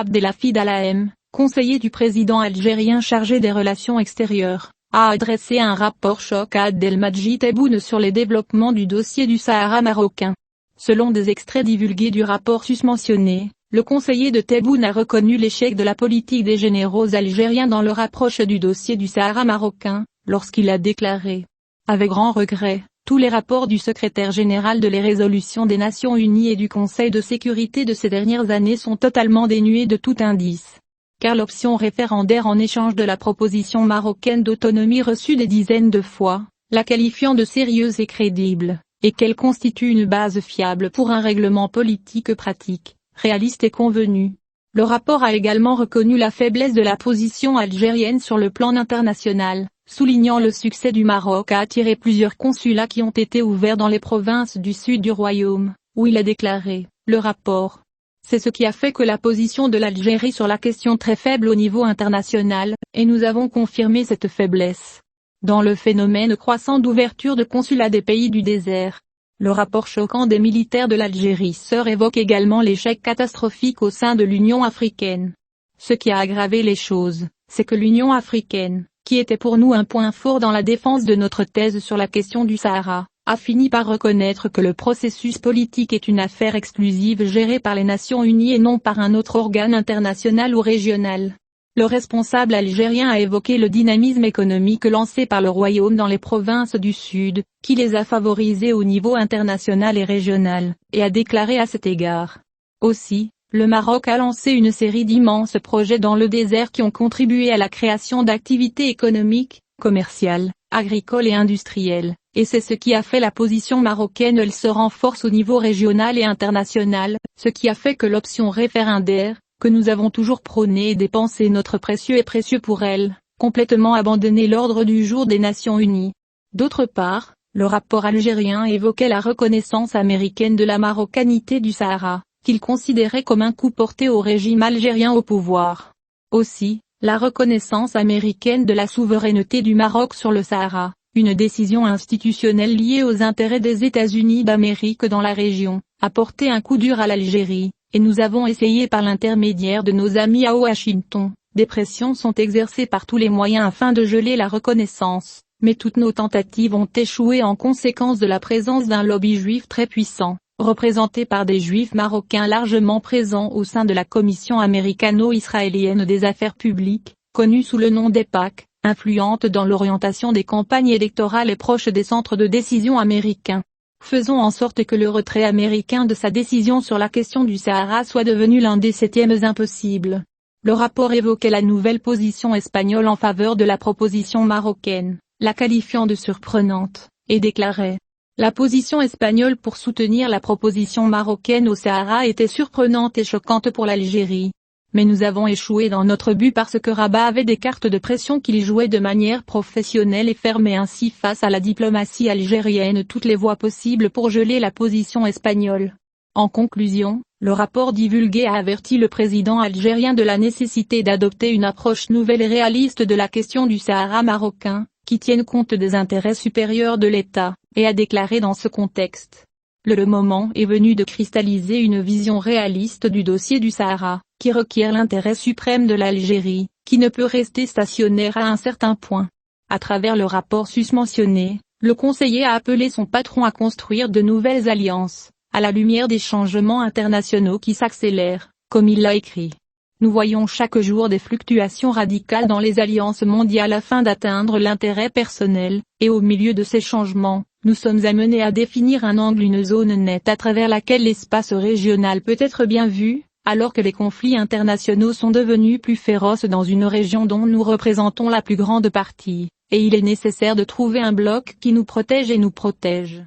Abdelhafid Al-Haem, conseiller du président algérien chargé des relations extérieures, a adressé un rapport choc à Abdelmadjid Tebboune sur les développements du dossier du Sahara marocain. Selon des extraits divulgués du rapport susmentionné, le conseiller de Tebboune a reconnu l'échec de la politique des généraux algériens dans leur approche du dossier du Sahara marocain, lorsqu'il a déclaré: avec grand regret, tous les rapports du secrétaire général de les résolutions des Nations Unies et du Conseil de sécurité de ces dernières années sont totalement dénués de tout indice. Car l'option référendaire en échange de la proposition marocaine d'autonomie reçue des dizaines de fois, la qualifiant de sérieuse et crédible, et qu'elle constitue une base fiable pour un règlement politique pratique, réaliste et convenu. Le rapport a également reconnu la faiblesse de la position algérienne sur le plan international, soulignant le succès du Maroc à attirer plusieurs consulats qui ont été ouverts dans les provinces du sud du royaume, où il a déclaré, le rapport: c'est ce qui a fait que la position de l'Algérie sur la question très faible au niveau international, et nous avons confirmé cette faiblesse. Dans le phénomène croissant d'ouverture de consulats des pays du désert, le rapport choquant des militaires de l'Algérie sœur évoque également l'échec catastrophique au sein de l'Union africaine. Ce qui a aggravé les choses, c'est que l'Union africaine, qui était pour nous un point fort dans la défense de notre thèse sur la question du Sahara, a fini par reconnaître que le processus politique est une affaire exclusive gérée par les Nations Unies et non par un autre organe international ou régional. Le responsable algérien a évoqué le dynamisme économique lancé par le royaume dans les provinces du Sud, qui les a favorisés au niveau international et régional, et a déclaré à cet égard: aussi, le Maroc a lancé une série d'immenses projets dans le désert qui ont contribué à la création d'activités économiques, commerciales, agricoles et industrielles, et c'est ce qui a fait la position marocaine. Elle se renforce au niveau régional et international, ce qui a fait que l'option référendaire, que nous avons toujours prônée et dépensé notre précieux et précieux pour elle, complètement abandonné l'ordre du jour des Nations Unies. D'autre part, le rapport algérien évoquait la reconnaissance américaine de la marocanité du Sahara, qu'il considérait comme un coup porté au régime algérien au pouvoir. Aussi, la reconnaissance américaine de la souveraineté du Maroc sur le Sahara, une décision institutionnelle liée aux intérêts des États-Unis d'Amérique dans la région, a porté un coup dur à l'Algérie, et nous avons essayé par l'intermédiaire de nos amis à Washington, des pressions sont exercées par tous les moyens afin de geler la reconnaissance, mais toutes nos tentatives ont échoué en conséquence de la présence d'un lobby juif très puissant, représenté par des juifs marocains largement présents au sein de la Commission américano-israélienne des affaires publiques, connue sous le nom d'EIPAC, influente dans l'orientation des campagnes électorales et proche des centres de décision américains. Faisons en sorte que le retrait américain de sa décision sur la question du Sahara soit devenu l'un des 7e impossibles. Le rapport évoquait la nouvelle position espagnole en faveur de la proposition marocaine, la qualifiant de surprenante, et déclarait: la position espagnole pour soutenir la proposition marocaine au Sahara était surprenante et choquante pour l'Algérie. Mais nous avons échoué dans notre but parce que Rabat avait des cartes de pression qu'il jouait de manière professionnelle et fermait ainsi face à la diplomatie algérienne toutes les voies possibles pour geler la position espagnole. En conclusion, le rapport divulgué a averti le président algérien de la nécessité d'adopter une approche nouvelle et réaliste de la question du Sahara marocain, qui tienne compte des intérêts supérieurs de l'État, et a déclaré dans ce contexte: le moment est venu de cristalliser une vision réaliste du dossier du Sahara, qui requiert l'intérêt suprême de l'Algérie, qui ne peut rester stationnaire à un certain point. À travers le rapport susmentionné, le conseiller a appelé son patron à construire de nouvelles alliances, à la lumière des changements internationaux qui s'accélèrent, comme il l'a écrit. Nous voyons chaque jour des fluctuations radicales dans les alliances mondiales afin d'atteindre l'intérêt personnel, et au milieu de ces changements, nous sommes amenés à définir un angle, une zone nette à travers laquelle l'espace régional peut être bien vu, alors que les conflits internationaux sont devenus plus féroces dans une région dont nous représentons la plus grande partie, et il est nécessaire de trouver un bloc qui nous protège et nous protège.